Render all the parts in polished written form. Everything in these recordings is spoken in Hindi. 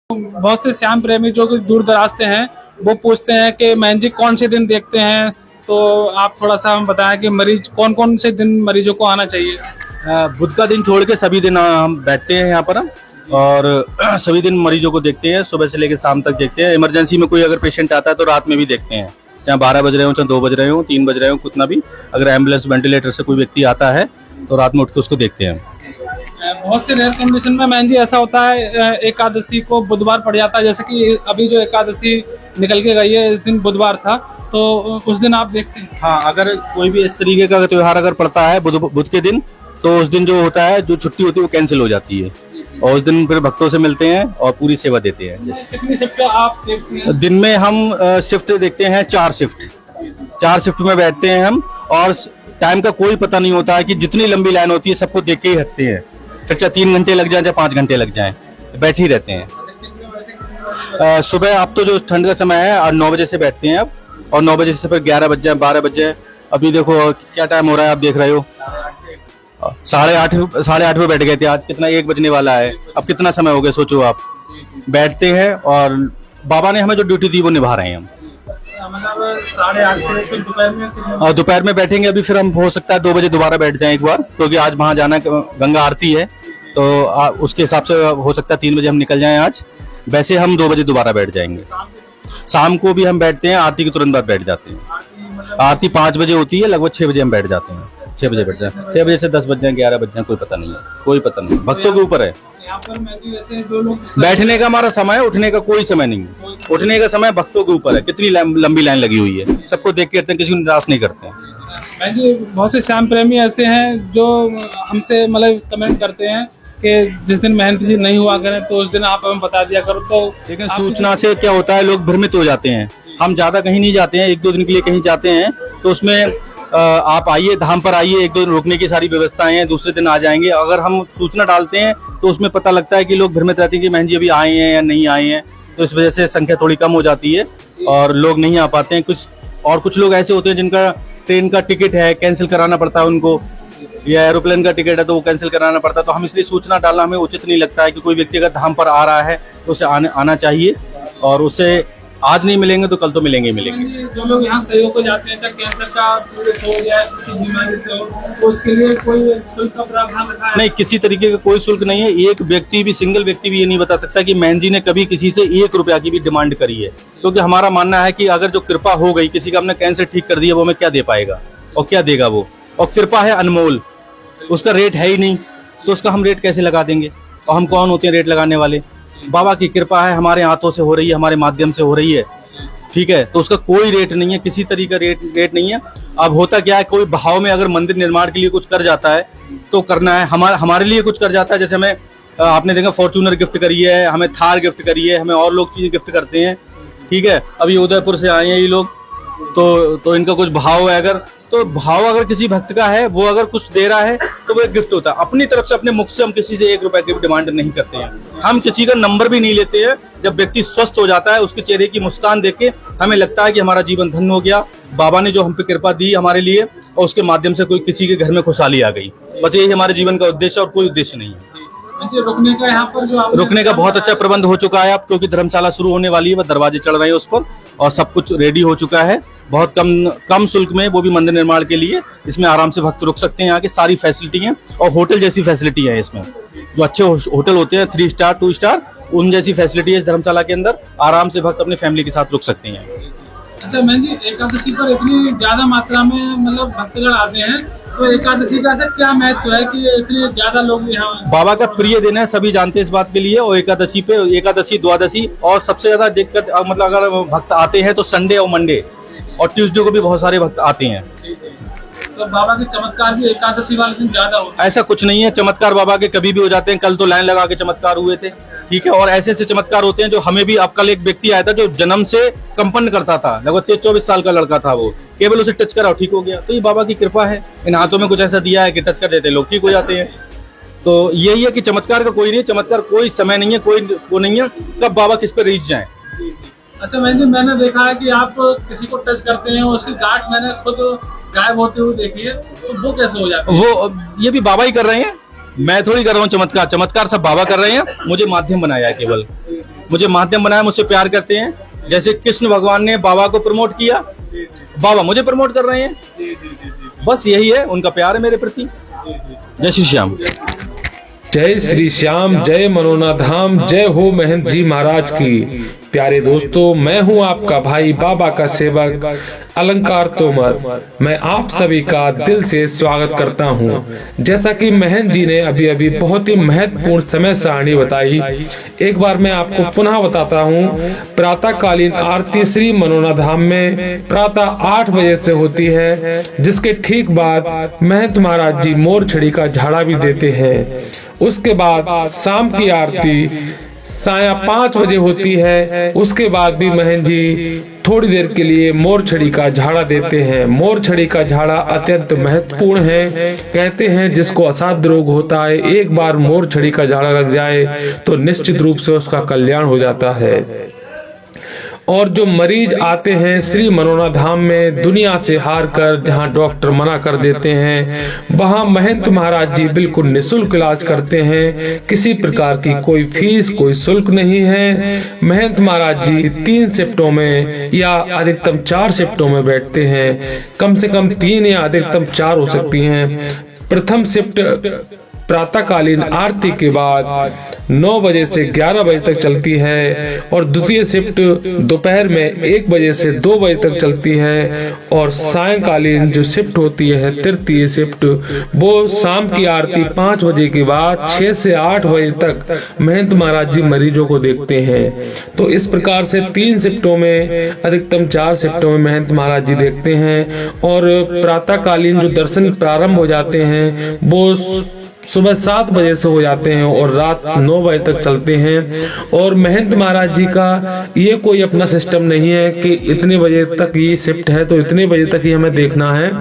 बहुत से श्याम प्रेमी जो कि दूर दराज से हैं वो पूछते हैं कि महन जी कौन से दिन देखते हैं, तो आप थोड़ा सा हम बताएं कि मरीज कौन कौन से दिन मरीजों को आना चाहिए। बुध का दिन छोड़ के सभी दिन हम बैठते हैं यहाँ पर हम और सभी दिन मरीजों को देखते हैं, सुबह से लेकर शाम तक देखते हैं। इमरजेंसी में कोई अगर पेशेंट आता है तो रात में भी देखते हैं, चाहे 12 बज रहे हो, चाहे 2 बज रहे हो, 3 बज रहे हो, कितना भी। अगर एम्बुलेंस वेंटिलेटर से कोई व्यक्ति आता है तो रात में उठ के उसको देखते हैं। बहुत से रेयर कंडीशन में महन जी ऐसा होता है एकादशी को बुधवार पड़ जाता है, जैसे कि अभी जो एकादशी निकल के गई है इस दिन बुधवार था, तो उस दिन आप देखते हैं। हाँ, अगर कोई भी इस तरीके का त्योहार अगर पड़ता है बुध के दिन, तो उस दिन जो होता है, जो छुट्टी होती है वो कैंसिल हो जाती है और उस दिन फिर भक्तों से मिलते हैं और पूरी सेवा देते हैं। कितनी शिफ्ट आप देखते हैं? दिन में हम शिफ्ट देखते हैं 4 शिफ्ट में बैठते हैं हम, और टाइम का कोई पता नहीं होता है कि जितनी लंबी लाइन होती है सबको देख के ही हटते हैं, फिर चाहे 3 घंटे लग जाए चाहे 5 घंटे लग जाए, बैठे ही रहते हैं। सुबह अब तो जो ठंड का समय है 9 बजे से बैठते हैं अब, और 9 बजे से फिर 11 बज जाए, 12 बज जाए। अभी देखो क्या टाइम हो रहा है, आप देख रहे हो 8:30 में बैठ गए थे, आज कितना 1 बजने वाला है। अब कितना समय हो गया सोचो आप। बैठते हैं और बाबा ने हमें जो ड्यूटी दी वो निभा रहे हैं हम। मतलब 8:30 से फिर दोपहर में, और दोपहर में बैठेंगे अभी, फिर हम हो सकता है 2 बजे दोबारा बैठ जाएं एक बार, क्योंकि आज वहां जाना, गंगा आरती है, तो उसके हिसाब से हो सकता है 3 बजे हम निकल जाएं आज। वैसे हम 2 बजे दोबारा बैठ जाएंगे। शाम को भी हम बैठते हैं, आरती के तुरंत बाद बैठ जाते हैं। आरती 5 बजे होती है, लगभग 6 बजे हम बैठ जाते हैं। 6 बजे बैठ जाए, 6 बजे से 10 बज जाए, 11 बज जाए, कोई पता नहीं है, कोई पता नहीं, भक्तों के ऊपर है। यहाँ पर मैं भी वैसे जो लोग बैठने का हमारा समय है, उठने का कोई समय नहीं है। उठने का समय भक्तों के ऊपर है, कितनी लंबी लाइन लगी हुई है, सबको देख के किसी को निराश नहीं करते हैं। मैं जी बहुत से श्याम प्रेमी ऐसे हैं जो हमसे मतलब कमेंट करते हैं कि जिस दिन महंत जी नहीं हुआ करें तो उस दिन आप हमें बता दिया करो। तो लेकिन सूचना से क्या होता है, लोग भ्रमित हो जाते हैं। हम ज्यादा कहीं नहीं जाते हैं, 1-2 दिन के लिए कहीं जाते हैं तो उसमें आप आइए, धाम पर आइए, 1-2 दिन रुकने की सारी व्यवस्थाएं हैं, दूसरे दिन आ जाएंगे। अगर हम सूचना डालते हैं तो उसमें पता लगता है कि लोग भ्रमित रहते हैं कि महंत जी अभी आए हैं या नहीं आए हैं, तो इस वजह से संख्या थोड़ी कम हो जाती है और लोग नहीं आ पाते हैं। कुछ लोग ऐसे होते हैं जिनका ट्रेन का टिकट है, कैंसिल कराना पड़ता है उनको, या एरोप्लेन का टिकट है तो वो कैंसिल कराना पड़ता है। तो हम इसलिए सूचना डालना हमें उचित नहीं लगता है कि कोई व्यक्ति अगर धाम पर आ रहा है तो उसे आना चाहिए, और उसे आज नहीं मिलेंगे तो कल तो मिलेंगे ही मिलेंगे। जो लोग यहाँ सहयोग को जाते हैं, कैंसर का पीड़ित हो या किसी बीमारी से हो, तो उसके लिए कोई शुल्क का प्रावधान रखा है? नहीं, किसी तरीके का कोई शुल्क नहीं है। एक व्यक्ति भी, सिंगल व्यक्ति भी ये नहीं बता सकता कि महंत जी ने कभी किसी से 1 रुपया की भी डिमांड करी है, क्योंकि हमारा मानना है कि अगर जो कृपा हो गई, किसी का हमने कैंसर ठीक कर दिया, वो हमें क्या दे पाएगा और क्या देगा वो। और कृपा है अनमोल, उसका रेट है ही नहीं, तो उसका हम रेट कैसे लगा देंगे, और हम कौन होते हैं रेट लगाने वाले। बाबा की कृपा है, हमारे हाथों से हो रही है, हमारे माध्यम से हो रही है, ठीक है, तो उसका कोई रेट नहीं है, किसी तरीके का रेट नहीं है। अब होता क्या है, कोई भाव में अगर मंदिर निर्माण के लिए कुछ कर जाता है तो करना है, हमारे लिए कुछ कर जाता है। जैसे हमें आपने देखा फॉर्च्यूनर गिफ्ट करी है, हमें थार गिफ्ट करी है, हमें और लोग चीज गिफ्ट करते हैं, ठीक है। अभी उदयपुर से आए हैं ये लोग, तो इनका कुछ भाव है, तो भाव अगर किसी भक्त का है, वो अगर कुछ दे रहा है तो वो एक गिफ्ट होता है। अपनी तरफ से, अपने मुख से हम किसी से 1 रुपए की डिमांड नहीं करते हैं, हम किसी का नंबर भी नहीं लेते हैं। जब व्यक्ति स्वस्थ हो जाता है, उसके चेहरे की मुस्कान देख के हमें लगता है कि हमारा जीवन धन्य हो गया, बाबा ने जो हम पे कृपा दी हमारे लिए, और उसके माध्यम से कोई किसी के घर में खुशहाली आ गई। बस यही हमारे जीवन का उद्देश्य, और कोई उद्देश्य नहीं है। रुकने का यहाँ पर जो रुकने का बहुत अच्छा प्रबंध हो चुका है अब, क्योंकि धर्मशाला शुरू होने वाली है, बस दरवाजे चढ़ रहे हैं उस पर, और सब कुछ रेडी हो चुका है। बहुत कम शुल्क में, वो भी मंदिर निर्माण के लिए। इसमें आराम से भक्त रुक सकते हैं, यहाँ की सारी फैसिलिटी है, और होटल जैसी फैसिलिटी है इसमें। जो अच्छे होटल होते हैं 3 स्टार 2 स्टार, उन जैसी फैसिलिटी है इस धर्मशाला के अंदर। आराम से भक्त अपनी फैमिली के साथ रुक सकते हैं। अच्छा मैं जी, एकादशी पर इतनी ज्यादा मात्रा में मतलब भक्तगण आते हैं, तो एकादशी का ऐसा क्या महत्व है कि इतने ज्यादा लोग यहाँ? बाबा का प्रिय दिन है, सभी जानते हैं इस बात के लिए। और एकादशी पे, एकादशी, द्वादशी, और सबसे ज्यादा दिक्कत मतलब अगर भक्त आते हैं तो संडे और मंडे और ट्यूसडे को भी बहुत सारे भक्त आते हैं। तो बाबा के चमत्कार भी एकादशी वाले दिन ज्यादा होते हैं? ऐसा कुछ नहीं है, चमत्कार बाबा के कभी भी हो जाते हैं। कल तो लाइन लगा के चमत्कार हुए थे, ठीक है। और ऐसे ऐसे चमत्कार होते हैं जो हमें भी, अब कल एक व्यक्ति आया था जो जन्म से कंपन करता था, लगभग 23-24 साल का लड़का था, वो केवल उसे टच करा ठीक हो गया। तो ये बाबा की कृपा है, इन हाथों में कुछ ऐसा दिया है कि टच कर देते लोग ठीक हो जाते हैं। तो यही है कि चमत्कार का कोई नहीं, चमत्कार कोई समय नहीं है, कोई वो नहीं है कब बाबा किस पे रीच जाए। अच्छा मैंने देखा है कि आप किसी को टच करते हैं, उसकी गांठ मैंने खुद गायब होते हुए देखी है, तो वो कैसे हो जाता है? वो ये भी बाबा ही कर रहे हैं, मैं थोड़ी कर रहा हूँ चमत्कार। चमत्कार सब बाबा कर रहे हैं, मुझे माध्यम बनाया है केवल। मुझे माध्यम बनाया, मुझसे प्यार करते हैं। जैसे कृष्ण भगवान ने बाबा को प्रमोट किया, बाबा मुझे प्रमोट कर रहे हैं। बस यही है, उनका प्यार है मेरे प्रति। जय श्री श्याम। जय श्री श्याम, जय मनोना धाम, जय हो महंत जी महाराज की। प्यारे दोस्तों, मैं हूं आपका भाई बाबा का सेवक अलंकार तोमर। मैं आप सभी का दिल से स्वागत करता हूं। जैसा कि महंत जी ने अभी अभी बहुत ही महत्वपूर्ण समय सारणी बताई, एक बार मैं आपको पुनः बताता हूं। प्रातःकालीन आरती श्री मनोना धाम में प्रातः 8 बजे से होती है, जिसके ठीक बाद महंत महाराज जी मोर छड़ी का झाड़ा भी देते हैं। उसके बाद शाम की आरती साया 5 बजे होती है। उसके बाद भी महंत जी थोड़ी देर के लिए मोर छड़ी का झाड़ा देते हैं। मोर छड़ी का झाड़ा अत्यंत महत्वपूर्ण है। कहते हैं जिसको असाध्य रोग होता है, एक बार मोर छड़ी का झाड़ा लग जाए तो निश्चित रूप से उसका कल्याण हो जाता है। और जो मरीज आते हैं श्री मनोना धाम में दुनिया से हार कर, जहाँ डॉक्टर मना कर देते हैं, वहाँ महंत महाराज जी बिल्कुल निःशुल्क इलाज करते हैं। किसी प्रकार की कोई फीस, कोई शुल्क नहीं है। महंत महाराज जी 3 शिफ्टों में या अधिकतम 4 शिफ्टों में बैठते हैं। कम से कम 3 या अधिकतम 4 हो सकती हैं। प्रथम शिफ्ट प्रातःकालीन आरती के बाद 9 बजे से 11 बजे तक चलती है, और द्वितीय शिफ्ट दोपहर में 1 बजे से 2 बजे तक चलती है, और सायंकालीन जो शिफ्ट होती है तृतीय शिफ्ट, वो शाम की आरती 5 बजे के बाद 6 से 8 बजे तक महंत महाराज जी मरीजों को देखते हैं। तो इस प्रकार से 3 शिफ्टों में अधिकतम 4 शिफ्टों में महंत महाराज जी देखते हैं। और प्रातःकालीन जो दर्शन प्रारंभ हो जाते हैं वो सुबह 7 बजे से हो जाते हैं और रात 9 बजे तक चलते हैं। और महंत महाराज जी का ये कोई अपना सिस्टम नहीं है कि इतने बजे तक ये शिफ्ट है तो इतने बजे तक ही हमें देखना है।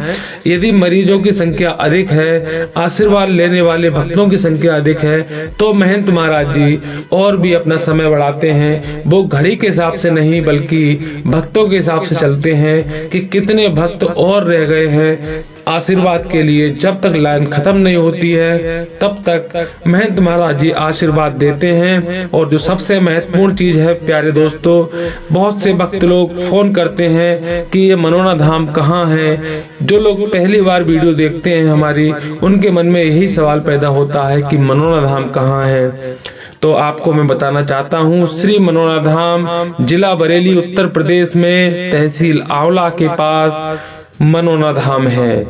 यदि मरीजों की संख्या अधिक है, आशीर्वाद लेने वाले भक्तों की संख्या अधिक है, तो महंत महाराज जी और भी अपना समय बढ़ाते हैं। वो घड़ी के हिसाब से नहीं बल्कि भक्तों के हिसाब से चलते हैं कि कितने भक्त और रह गए हैं आशीर्वाद के लिए। जब तक लाइन खत्म नहीं होती है तब तक महंत महाराज जी आशीर्वाद देते हैं। और जो सबसे महत्वपूर्ण चीज है प्यारे दोस्तों, बहुत से भक्त लोग फोन करते हैं कि ये मनोना धाम कहाँ है। जो लोग पहली बार वीडियो देखते हैं हमारी, उनके मन में यही सवाल पैदा होता है कि मनोना धाम कहाँ है। तो आपको मैं बताना चाहता हूँ, श्री मनोना धाम जिला बरेली उत्तर प्रदेश में तहसील आंवला के पास मनोना धाम है।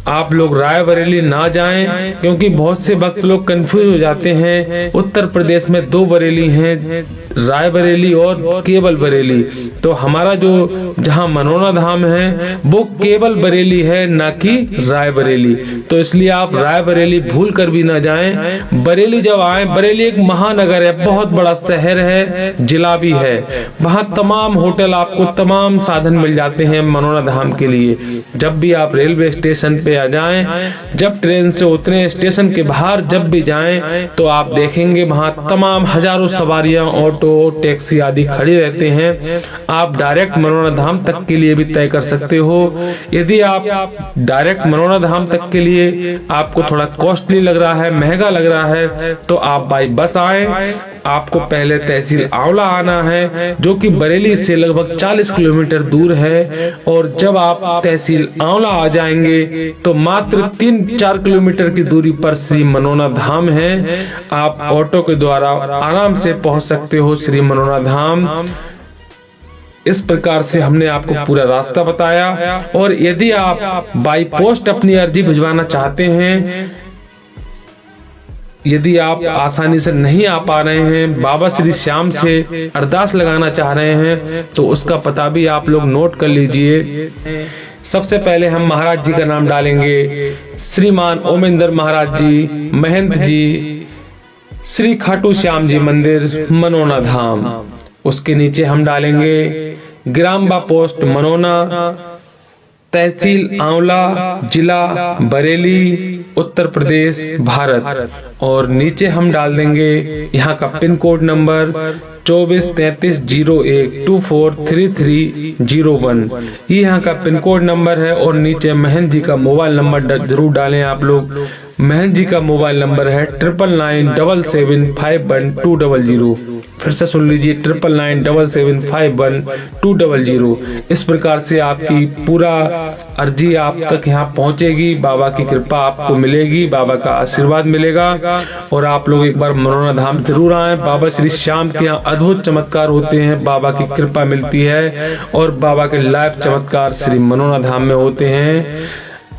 आप लोग रायबरेली ना जाएं, क्योंकि बहुत से भक्त लोग कंफ्यूज हो जाते हैं। उत्तर प्रदेश में 2 बरेली हैं, रायबरेली और केवल बरेली। तो हमारा जो जहां मनोना धाम है वो केवल बरेली है, ना कि रायबरेली। तो इसलिए आप रायबरेली भूल कर भी ना जाएं। बरेली जब आए, बरेली एक महानगर है, बहुत बड़ा शहर है, जिला भी है। वहाँ तमाम होटल, आपको तमाम साधन मिल जाते हैं मनोना धाम के लिए। जब भी आप रेलवे स्टेशन पे आ जाएं, जब ट्रेन से उतरे, स्टेशन के बाहर जब भी जाएं, तो आप देखेंगे वहाँ तमाम हजारों सवारियां, ऑटो, टैक्सी आदि खड़ी रहते हैं। आप डायरेक्ट मनोना धाम तक के लिए भी तय कर सकते हो। यदि आप डायरेक्ट मनोना धाम तक के लिए आपको थोड़ा कॉस्टली लग रहा है, महंगा लग रहा है, तो आप बाई बस आए। आपको पहले तहसील आंवला आना है, जो कि बरेली से लगभग 40 किलोमीटर दूर है। और जब आप तहसील आंवला आ जाएंगे तो मात्र 3-4 किलोमीटर की दूरी पर श्री मनोना धाम है। आप ऑटो के द्वारा आराम से पहुंच सकते हो श्री मनोना धाम। इस प्रकार से हमने आपको पूरा रास्ता बताया। और यदि आप बाई पोस्ट अपनी अर्जी भिजवाना चाहते हैं, यदि आप आसानी से नहीं आ पा रहे हैं, बाबा श्री श्याम से अरदास लगाना चाह रहे हैं, तो उसका पता भी आप लोग नोट कर लीजिए। सबसे पहले हम महाराज जी का नाम डालेंगे, श्रीमान ओमेंद्र महाराज जी, महंत जी, श्री खाटू श्याम जी मंदिर मनोना धाम। उसके नीचे हम डालेंगे ग्राम बा पोस्ट मनोना, तहसील आंवला, जिला बरेली, उत्तर प्रदेश, भारत। और नीचे हम डाल देंगे यहाँ का पिन कोड नंबर 243301243301। ये यहाँ का पिन कोड नंबर है। और नीचे महंत जी का मोबाइल नंबर जरूर डालें आप लोग। महंत जी का मोबाइल नंबर है 9997751200। फिर से सुन लीजिए 9997751200। इस प्रकार से आपकी पूरा अर्जी आप तक यहाँ पहुँचेगी, बाबा की कृपा आपको मिलेगी, बाबा का आशीर्वाद मिलेगा। और आप लोग एक बार मनोना धाम जरूर आए। बाबा श्री श्याम के यहाँ अद्भुत चमत्कार होते हैं, बाबा की कृपा मिलती है और बाबा के लाइव चमत्कार श्री मनोना धाम में होते हैं।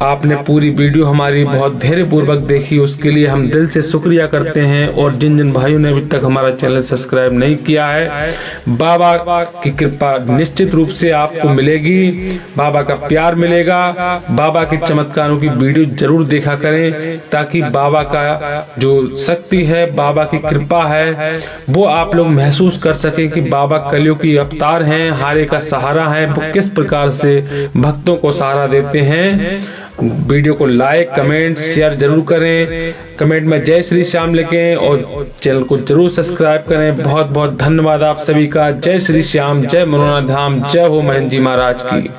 आपने पूरी वीडियो हमारी बहुत धैर्य पूर्वक देखी, उसके लिए हम दिल से शुक्रिया करते हैं। और जिन जिन भाइयों ने अभी तक हमारा चैनल सब्सक्राइब नहीं किया है, बाबा की कृपा निश्चित रूप से आपको मिलेगी, बाबा का प्यार मिलेगा। बाबा के चमत्कारों की वीडियो जरूर देखा करें, ताकि बाबा का जो शक्ति है, बाबा की कृपा है, वो आप लोग महसूस कर सके कि बाबा कलियुग की अवतार हैं, हारे का सहारा है, वो किस प्रकार से भक्तों को सहारा देते हैं। वीडियो को लाइक, कमेंट, शेयर जरूर करें। कमेंट में जय श्री श्याम लिखें और चैनल को जरूर सब्सक्राइब करें। बहुत बहुत धन्यवाद आप सभी का। जय श्री श्याम, जय मनोना धाम, जय हो महंत जी महाराज की।